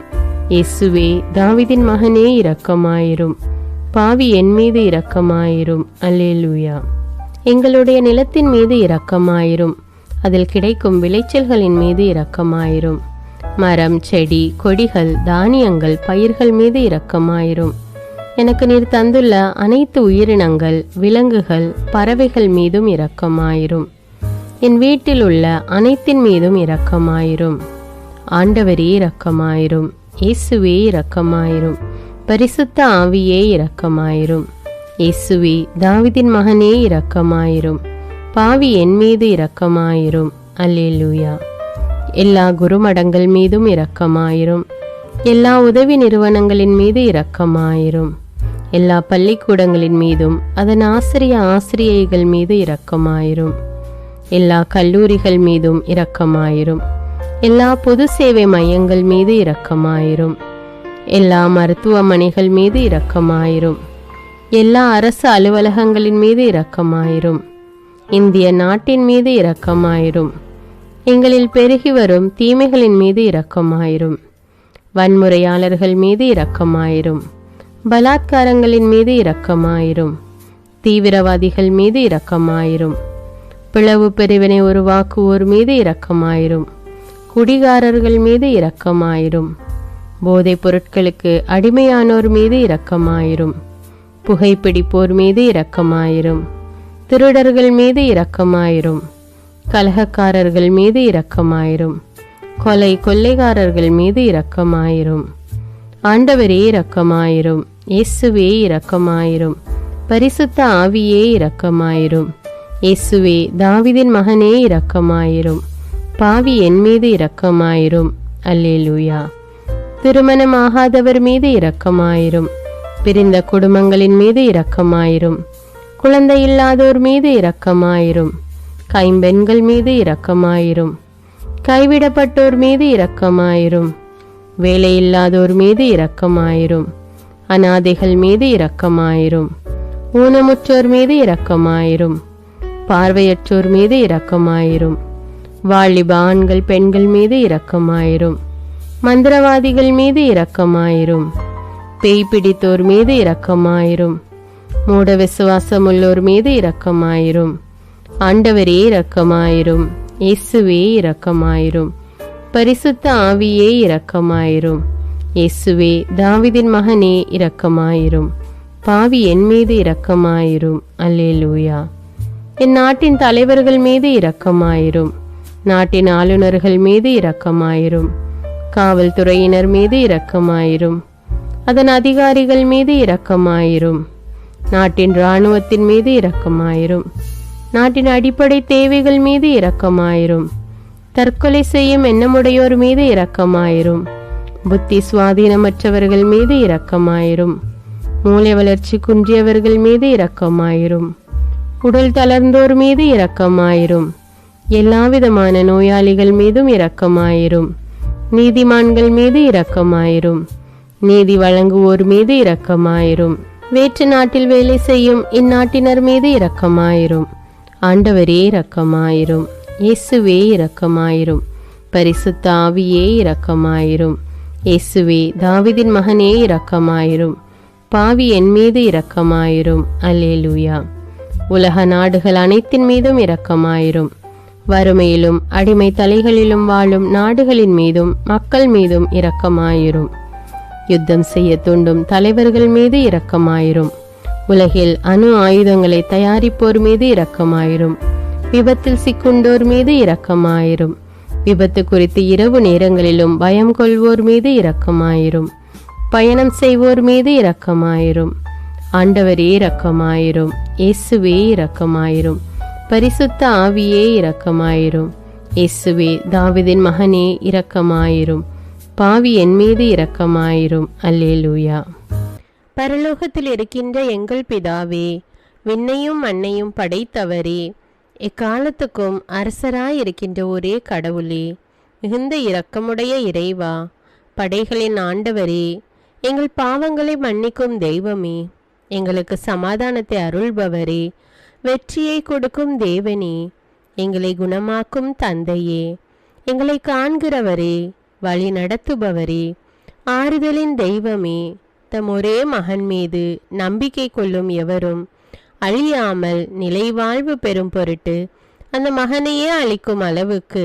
இயேசுவே, தாவீதின் மகனே இரக்கமாயிரும். பாவி என் மீது இரக்கமாயிரும். அல்லேலூயா. எங்களுடைய நிலத்தின் மீது இரக்கமாயிரும். அதில் கிடைக்கும் விளைச்சல்களின் மீது இரக்கமாயிரும். மரம், செடி, கொடிகள், தானியங்கள், பயிர்கள் மீது இரக்கமாயிரும். எனக்கு நீர் தந்துள்ள அனைத்து உயிரினங்கள், விலங்குகள், பறவைகள் மீதும் இரக்கமாயிரும். என் வீட்டில் உள்ள அனைத்தின் மீதும் இரக்கமாயிரும். ஆண்டவரே இரக்கமாயிரும். இயேசுவே இரக்கமாயிரும். பரிசுத்த ஆவியே இரக்கமாயிரும். இயேசுவே, தாவீதின் மகனே இரக்கமாயிரும். பாவி என் மீது இரக்கமாயிரும். அல்லேலூயா. எல்லா குருமடங்கள் மீதும் இரக்கமாயிரும். எல்லா உதவி நிறுவனங்களின் மீது இரக்கமாயிரும். எல்லா பள்ளிக்கூடங்களின் மீதும் அதன் ஆசிரியைகள் மீது இரக்கமாயிரும். எல்லா கல்லூரிகள் மீதும் இரக்கமாயிரும். எல்லா பொது சேவை மையங்கள் மீது இரக்கமாயிரும். எல்லா மருத்துவமனைகள் மீது இரக்கமாயிரும். எல்லா அரசு அலுவலகங்களின் மீது இரக்கமாயிரும். இந்திய நாட்டின் மீது இரக்கமாயிரும். எங்களில் பெருகி வரும் தீமைகளின் மீது இரக்கமாயிரும். வன்முறையாளர்கள் மீது இரக்கமாயிரும். பலாத்காரங்களின் மீது இரக்கமாயிரும். தீவிரவாதிகள் மீது இரக்கமாயிரும். பிளவு பிரிவினை உருவாக்குவோர் மீது இரக்கமாயிரும். குடிகாரர்கள் மீது இரக்கமாயிரும். போதைப் பொருட்களுக்கு அடிமையானோர் மீது இரக்கமாயிரும். புகைப்பிடிப்போர் மீது இரக்கமாயிரும். திருடர்கள் மீது இரக்கமாயிரும். கலகக்காரர்கள் மீது இரக்கமாயிரும். கொள்ளைக்காரர்கள் மீது இரக்கமாயிரும். ஆண்டவரே இரக்கமாயிரும். இயேசுவே இரக்கமாயிரும். பரிசுத்த ஆவியே இரக்கமாயிரும். இயேசுவே, தாவீதின் மகனே இரக்கமாயிரும். பாவி என் மீது இரக்கமாயிரும். அல்லேலூயா. திருமணமாகாதவர் மீது இரக்கமாயிரும். பிரிந்த குடும்பங்களின் மீது இரக்கமாயிரும். குழந்தை இல்லாதோர் மீது இரக்கமாயிரும். கைம்பெண்கள் மீது இரக்கமாயிரும். கைவிடப்பட்டோர் மீது இரக்கமாயிரும். வேலையில்லாதோர் மீது இரக்கமாயிரும். அநாதைகள் மீது இரக்கமாயிரும். ஊனமுற்றோர் மீது இரக்கமாயிரும். பார்வையற்றோர் மீது இரக்கமாயிரும். வாலிப ஆண்கள் பெண்கள் மீது இரக்கமாயிரும். மந்திரவாதிகள் மீது இரக்கமாயிரும். பேய் பிடித்தோர் மீது இரக்கமாயிரும். மூட விசுவாசமுள்ளோர் மீது இரக்கமாயிரும். ஆண்டவரே இரக்கமாயிரும். இயேசுவே இரக்கமாயிரும். பரிசுத்த ஆவியே இரக்கமாயிரும். இயேசுவே தாவீதின் மகனே இரக்கமாயிரும். பாவி என் மீது இரக்கமாயிரும். அல்லேலூயா. என் நாட்டின் தலைவர்கள் மீது இரக்கமாயிரும். நாட்டின் ஆளுநர்கள் மீது இரக்கமாயிரும். காவல்துறையினர் மீது இரக்கமாயிரும். அதன் அதிகாரிகள் மீது இரக்கமாயிரும். நாட்டின் இராணுவத்தின் மீது இரக்கமாயிரும். நாட்டின் அடிப்படை தேவைகள் மீது இரக்கமாயிரும். தற்கொலை செய்யும் எண்ணமுடையோர் மீது இரக்கமாயிரும். புத்தி சுவாதீனமற்றவர்கள் மீது இரக்கமாயிரும். மூளை வளர்ச்சி குன்றியவர்கள் மீது இரக்கமாயிரும். உடல் தளர்ந்தோர் மீது இரக்கமாயிரும். எல்லாவிதமான நோயாளிகள் மீதும் இரக்கமாயிரும். நீதிமான்கள் மீது இரக்கமாயிரும். நீதி வழங்குவோர் மீது இரக்கமாயிரும். வேற்று நாட்டில் வேலை செய்யும் இந்நாட்டினர் மீது இரக்கமாயிரும். ஆண்டவரே இரக்கமாயிரும். இயேசுவே இரக்கமாயிரும். பரிசுத்த ஆவியே இரக்கமாயிரும். இயேசுவே தாவீதின் மகனே இரக்கமாயிரும். பாவி என் மீது இரக்கமாயிரும். அல்லேலூயா. உலக நாடுகள் அனைத்தின் மீதும் இரக்கமாயிரும். வறுமையிலும் அடிமை தலைகளிலும் வாழும் நாடுகளின் மீதும் மக்கள் மீதும் இரக்கமாயிரும். யுத்தம் செய்ய தூண்டும் தலைவர்கள் மீது இரக்கமாயிரும். உலகில் அணு ஆயுதங்களை தயாரிப்போர் மீது இரக்கமாயிரும். விபத்தில் சிக்குண்டோர் மீது இரக்கமாயிரும். விபத்து குறித்து இரவு நேரங்களிலும் பயம் கொள்வோர் மீது இரக்கமாயிரும். பயணம் செய்வோர் மீது இரக்கமாயிரும். ஆண்டவரே இரக்கமாயிரும். இயேசுவே இரக்கமாயிரும். பரிசுத்த ஆவியே இரக்கமாயிரும். இயேசுவே தாவீதின் மகனே இரக்கமாயிரும். பாவி என் மீது இரக்கமாயிரும். அல்லேலூயா. பரலோகத்தில் இருக்கின்ற எங்கள் பிதாவே, விண்ணையும் மண்ணையும் படைத்தவரே, எக்காலத்துக்கும் அரசராயிருக்கின்ற ஒரே கடவுளே, மிகுந்த இரக்கமுடைய இறைவா, படைகளின் ஆண்டவரே, எங்கள் பாவங்களை மன்னிக்கும் தெய்வமே, எங்களுக்கு சமாதானத்தை அருள்பவரே, வெற்றியை கொடுக்கும் தேவனே, எங்களை குணமாக்கும் தந்தையே, எங்களை காண்கிறவரே, வழி நடத்துபவரே, ஆறுதலின் தெய்வமே, தம் ஒரே மகன் மீது நம்பிக்கை கொள்ளும் எவரும் அழியாமல் நிலைவாழ்வு பெறும் பொருட்டு அந்த மகனையே அளிக்கும் அளவுக்கு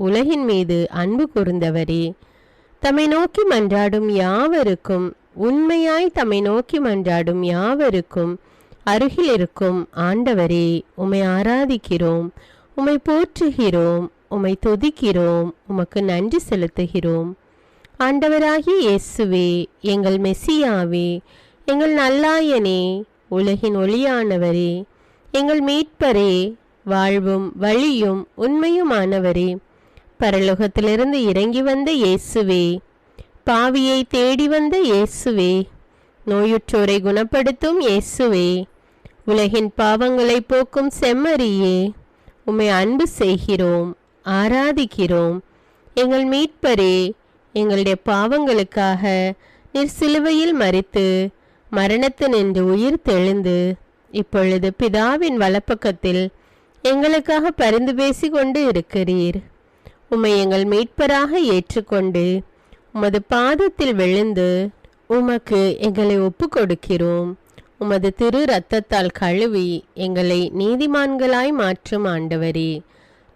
உலகின் மீது அன்பு கூர்ந்தவரே, தம்மை நோக்கி மன்றாடும் யாவருக்கும், உண்மையாய் தம்மை நோக்கி மன்றாடும் யாவருக்கும் அருகில் இருக்கும் ஆண்டவரே, உம்மை ஆராதிக்கிறோம், உம்மை போற்றுகிறோம், உம்மை துதிக்கிறோம், உமக்கு நன்றி செலுத்துகிறோம். ஆண்டவராகிய இயேசுவே, எங்கள் மெசியாவே, எங்கள் நல்லாயனே, உலகின் ஒளியானவரே, எங்கள் மீட்பரே, வாழ்வும் வழியும் உண்மையுமானவரே, பரலோகத்திலிருந்து இறங்கி வந்த இயேசுவே, பாவியை தேடி வந்த இயேசுவே, நோயுற்றோரை குணப்படுத்தும் இயேசுவே, உலகின் பாவங்களை போக்கும் செம்மறியே, உம்மை அன்பு செய்கிறோம், ஆராதிக்கிறோம். எங்கள் மீட்பரே, எங்களுடைய பாவங்களுக்காக நீர் சிலுவையில் மரித்து மரணத்தினின்று உயிர் தெழுந்து இப்பொழுது பிதாவின் வலப்பக்கத்தில் எங்களுக்காக பரிந்து பேசி கொண்டு இருக்கிறீர். உம்மை எங்கள் மீட்பராக ஏற்றுக்கொண்டு உமது பாதத்தில் விழுந்து உமக்கு எங்களை ஒப்பு கொடுக்கிறோம். உமது திரு இரத்தத்தால் கழுவி எங்களை நீதிமான்களாய் மாற்றும் ஆண்டவரே,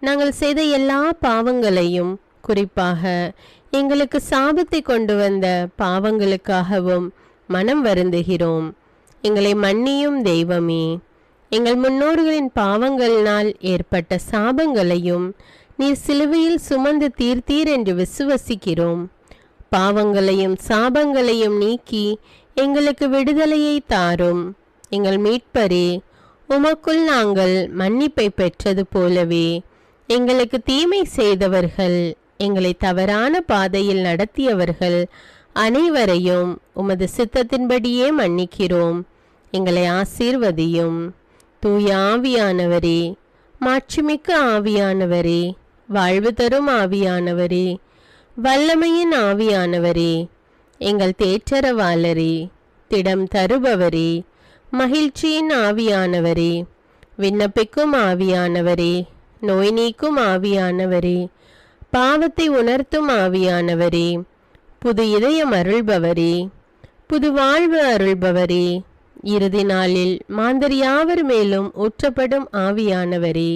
நாங்கள் செய்த எல்லா பாவங்களையும், குறிப்பாக எங்களுக்கு சாபத்தை கொண்டு வந்த பாவங்களுக்காகவும் மனம் வருந்துகிறோம். எங்களை மன்னியும் தெய்வமே, எங்கள் முன்னோர்களின் பாவங்களினால் ஏற்பட்ட சாபங்களையும் நீர் சிலுவையில் சுமந்து தீர்த்தீர் என்று விசுவசிக்கிறோம். பாவங்களையும் சாபங்களையும் நீக்கி எங்களுக்கு விடுதலையை தாரும். எங்கள் மீட்பரே, உமக்குள் நாங்கள் மன்னிப்பை பெற்றது போலவே எங்களுக்கு தீமை செய்தவர்கள், எங்களை தவறான பாதையில் நடத்தியவர்கள் அனைவரையும் உமது சித்தத்தின்படியே மன்னிக்கிறோம். எங்களை ஆசீர்வதியும். தூய ஆவியானவரே, மாட்சிமிக்க ஆவியானவரே, வாழ்வு தரும் ஆவியானவரே, வல்லமையின் ஆவியானவரே, எங்கள் தேற்றரவாளரே, திடம் தருபவரே, மகிழ்ச்சியின் ஆவியானவரே, விண்ணப்பிக்கும் ஆவியானவரே, நோய் நீக்கும் ஆவியானவரே, பாவத்தை உணர்த்தும் ஆவியானவரே, புது இதயம் அருள்பவரே, புது வாழ்வு அருள்பவரே, இறுதி நாளில் மாந்தர் யாவர் மேலும் ஊற்றப்படும் ஆவியானவரே,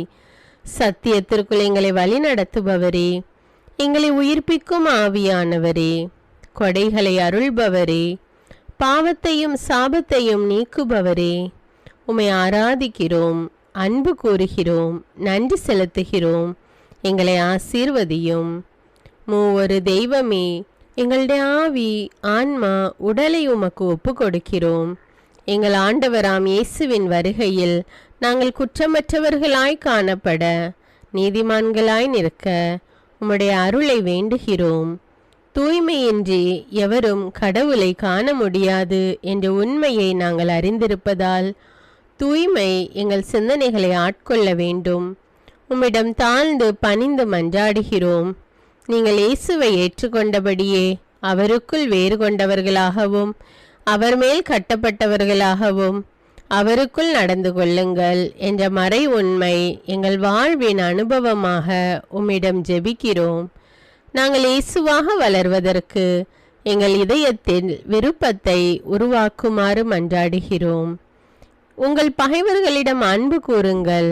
சத்தியத்திற்குள் எங்களை வழி நடத்துபவரே, எங்களை உயிர்ப்பிக்கும் ஆவியானவரே, கொடைகளை அருள்பவரே, பாவத்தையும் சாபத்தையும் நீக்குபவரே, உம்மை ஆராதிக்கிறோம், அன்பு கூறுகிறோம், நன்றி செலுத்துகிறோம். எங்களை ஆசீர்வதியும். மூவொரு தெய்வமே, எங்களுடைய ஆவி, ஆன்மா, உடலை உமக்கு ஒப்பு கொடுக்கிறோம். எங்கள் ஆண்டவராம் இயேசுவின் வருகையில் நாங்கள் குற்றமற்றவர்களாய் காணப்பட, நீதிமான்களாய் நிற்க உம்முடைய அருளை வேண்டுகிறோம். தூய்மையின்றி எவரும் கடவுளை காண முடியாது என்ற உண்மையை நாங்கள் அறிந்திருப்பதால் தூய்மை எங்கள் சிந்தனைகளை ஆட்கொள்ள வேண்டும். உம்மிடம் தாழ்ந்து பணிந்து மன்றாடுகிறோம். நீங்கள் இயேசுவை ஏற்றுக்கொண்டபடியே அவருக்குள் வேறு கொண்டவர்களாகவும் அவர் மேல் கட்டப்பட்டவர்களாகவும் அவருக்குள் நடந்து கொள்ளுங்கள் என்ற மறை உண்மை எங்கள் வாழ்வின் அனுபவமாக உம்மிடம் ஜெபிக்கிறோம். நாங்கள் இயேசுவாக வளர்வதற்கு எங்கள் இதயத்தில் விருப்பத்தை உருவாக்குமாறு மன்றாடுகிறோம். உங்கள் பகைவர்களிடம் அன்பு கூறுங்கள்,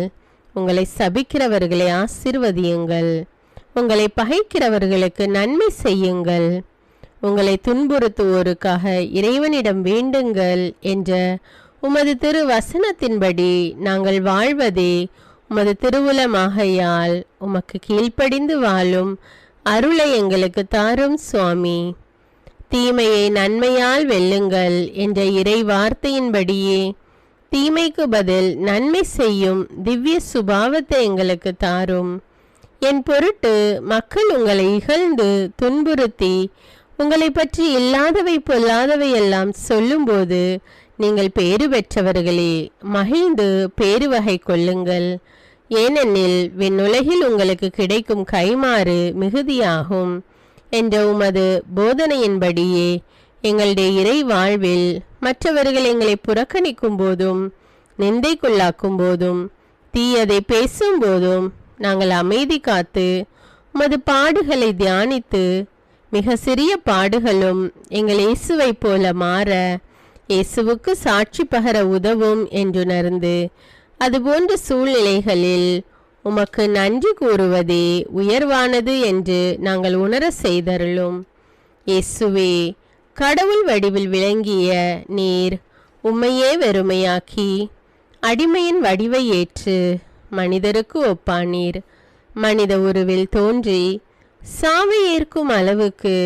உங்களை சபிக்கிறவர்களை ஆசீர்வதியுங்கள், உங்களை பகைக்கிறவர்களுக்கு நன்மை செய்யுங்கள், உங்களை துன்புறுத்துவோருக்காக இறைவனிடம் வேண்டுங்கள் என்ற உமது திரு வசனத்தின்படி நாங்கள் வாழ்வதே உமது திருவுலமாகையால் உமக்கு கீழ்ப்படிந்து வாழும் அருளை எங்களுக்கு தாரும் சுவாமி. தீமையை நன்மையால் வெல்லுங்கள் என்ற இறை வார்த்தையின்படியே தீமைக்கு பதில் நன்மை செய்யும் திவ்ய சுபாவத்தை எங்களுக்கு தாரும். என் பொருட்டு மக்கள் உங்களை இகழ்ந்து துன்புறுத்தி உங்களை பற்றி இல்லாதவை பொல்லாதவை எல்லாம் சொல்லும்போது நீங்கள் பேறு பெற்றவர்களே, மகிழ்ந்து பேருவகை கொள்ளுங்கள். ஏனெனில் விண்ணுலகில் உங்களுக்கு கிடைக்கும் கைமாறு மிகுதியாகும் என்ற உமது போதனையின்படியே எங்களுடைய இறை வாழ்வில் மற்றவர்கள் எங்களை புறக்கணிக்கும் போதும் நிந்தைக்குள்ளாக்கும் போதும் தீயதை பேசும்போதும் நாங்கள் அமைதி காத்து உமது பாடுகளை தியானித்து மிக சிறிய பாடுகளும் எங்கள் இயேசுவை போல மாற இயேசுவுக்கு சாட்சி பகர உதவும் என்றுணர்ந்து அதுபோன்ற சூழ்நிலைகளில் உமக்கு நன்றி கூறுவதே உயர்வானது என்று நாங்கள் உணர செய்தருளும். இயேசுவே, கடவுள் வடிவில் விளங்கிய நீர் உம்மையே வெறுமையாக்கி அடிமையின் வடிவை ஏற்று மனிதருக்கு ஒப்பானீர். மனித உருவில் தோன்றி சாவை ஏற்கும் அளவுக்கு,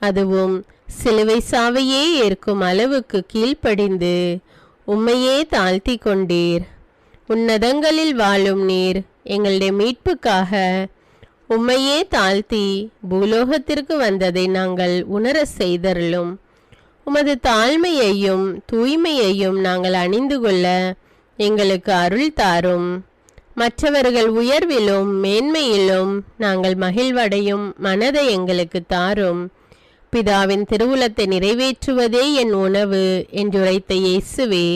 அதுவும் சிலுவை சாவையே ஏற்கும் அளவுக்கு கீழ்ப்படிந்து உம்மையே தாழ்த்தி கொண்டீர். உன்னதங்களில் வாழும் நீர் எங்களுடைய மீட்புக்காக உம்மையே தாழ்த்தி பூலோகத்திற்கு வந்ததை நாங்கள் உணர செய்தருளும். உமது தாழ்மையையும் தூய்மையையும் நாங்கள் அணிந்து கொள்ள எங்களுக்கு அருள் தாரும். மற்றவர்கள் உயர்விலும் மேன்மையிலும் நாங்கள் மகிழ்வடையும் மனதை எங்களுக்கு தாரும். பிதாவின் திருவுளத்தை நிறைவேற்றுவதே என் உணவு என்றுரைத்த இயேசுவே,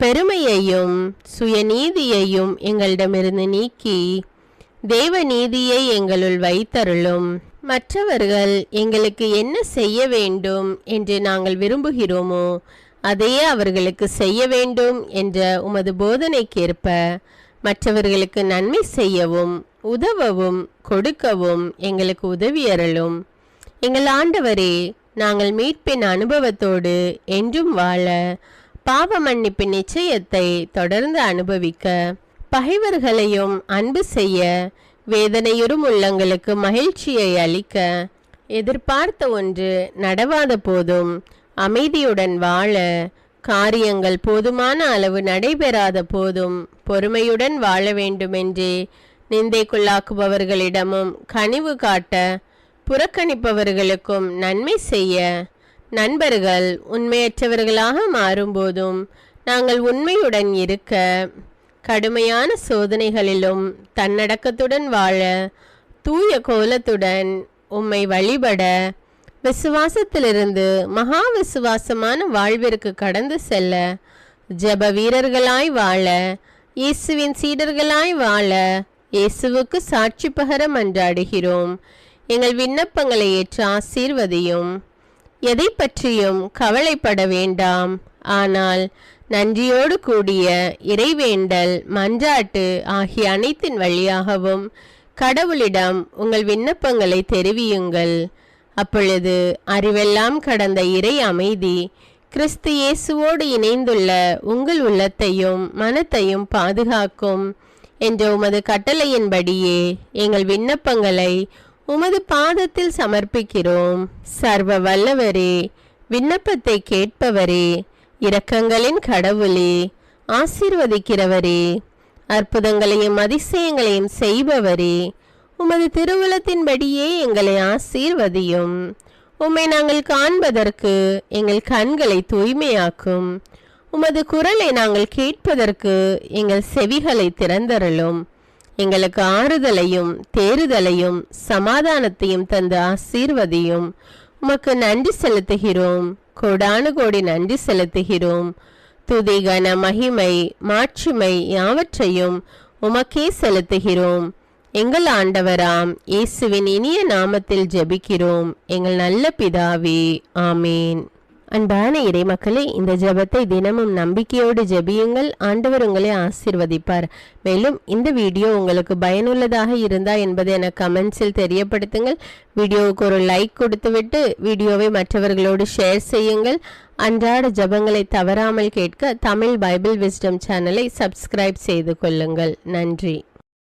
பெருமையையும் சுயநீதியையும் எங்களிடமிருந்து நீக்கி தேவ நீதியை எங்களுள் வைத்தருளும். மற்றவர்கள் எங்களுக்கு என்ன செய்ய வேண்டும் என்று நாங்கள் விரும்புகிறோமோ அதையே அவர்களுக்கு செய்ய வேண்டும் என்ற உமது போதனைக்கேற்ப மற்றவர்களுக்கு நன்மை செய்யவும் உதவவும் கொடுக்கவும் எங்களுக்கு உதவியருளும். எங்கள் ஆண்டவரே, நாங்கள் மீட்பின் அனுபவத்தோடு என்றும் வாழ, பாவ மன்னிப்பின் நிச்சயத்தை தொடர்ந்து அனுபவிக்க, பகைவர்களையும் அன்பு செய்ய, வேதனையுறும் உள்ளங்களுக்கு மகிழ்ச்சியை அளிக்க, எதிர்பார்த்த ஒன்று நடவாத போதும் அமைதியுடன் வாழ, காரியங்கள் போதுமான அளவு நடைபெறாத போதும் பொறுமையுடன் வாழ வேண்டுமென்றே நிந்தைக்குள்ளாக்குபவர்களிடமும் கனிவு காட்ட, புறக்கணிப்பவர்களுக்கும் நன்மை செய்ய, நண்பர்கள் உண்மையற்றவர்களாக மாறும்போதும் நாங்கள் உண்மையுடன் இருக்க, கடுமையான சோதனைகளிலும் தன்னடக்கத்துடன் வாழ, தூய கோலத்துடன் உம்மை வழிபட, விசுவாசத்திலிருந்து மகா விசுவாசமான வாழ்விற்கு கடந்து செல்ல, ஜெப வீரர்களாய் வாழ, இயேசுவின் சீடர்களாய் வாழ, இயேசுவுக்கு சாட்சி பகர மன்றாடுகிறோம். எங்கள் விண்ணப்பங்களை ஏற்று ஆசீர்வதியும். எதை பற்றியும் கவலைப்பட வேண்டாம். ஆனால் நன்றியோடு கூடிய இறைவேண்டல், மன்றாட்டு ஆகிய அனைத்தின் வழியாகவும் கடவுளிடம் உங்கள் விண்ணப்பங்களை தெரிவியுங்கள். அப்பொழுது அறிவெல்லாம் கடந்த இறை அமைதி கிறிஸ்து இயேசுவோடு இணைந்துள்ள உங்கள் உள்ளத்தையும் மனத்தையும் பாதுகாக்கும் என்ற உமது கட்டளையின்படியே எங்கள் விண்ணப்பங்களை உமது பாதத்தில் சமர்ப்பிக்கிறோம். சர்வ வல்லவரே, விண்ணப்பத்தை கேட்பவரே, இரக்கங்களின் கடவுளே, ஆசீர்வதிக்கிறவரே, அற்புதங்களையும் அதிசயங்களையும் செய்பவரே, உமது திருவுளத்தின்படியே எங்களை ஆசீர்வதியும். உம்மை நாங்கள் காண்பதற்கு எங்கள் கண்களை தூய்மையாக்கும். உமது குரலை நாங்கள் கேட்பதற்கு எங்கள் செவிகளை திறந்தருளும். எங்களுக்கு ஆறுதலையும் தேறுதலையும் சமாதானத்தையும் தந்து ஆசீர்வதியும். உமக்கு நன்றி செலுத்துகிறோம். கோடானு கோடி நன்றி செலுத்துகிறோம். துதி, கன, மகிமை, மாட்சிமை யாவற்றையும் உமக்கே செலுத்துகிறோம். எங்கள் ஆண்டவராம் இயேசுவின் இனிய நாமத்தில் ஜெபிக்கிறோம் எங்கள் நல்ல பிதாவே, ஆமேன். அன்பான இறைமக்களே, இந்த ஜெபத்தை தினமும் நம்பிக்கையோடு ஜெபியுங்கள். ஆண்டவர் உங்களை ஆசீர்வதிப்பார். மேலும் இந்த வீடியோ உங்களுக்கு பயனுள்ளதாக இருந்தா என்பதை எனக்கு கமெண்ட்ஸில் தெரியப்படுத்துங்கள். வீடியோவுக்கு ஒரு லைக் கொடுத்துவிட்டு வீடியோவை மற்றவர்களோடு ஷேர் செய்யுங்கள். அன்றாட ஜெபங்களை தவறாமல் கேட்க தமிழ் பைபிள் விஸ்டம் சேனலை சப்ஸ்கிரைப் செய்து கொள்ளுங்கள். நன்றி.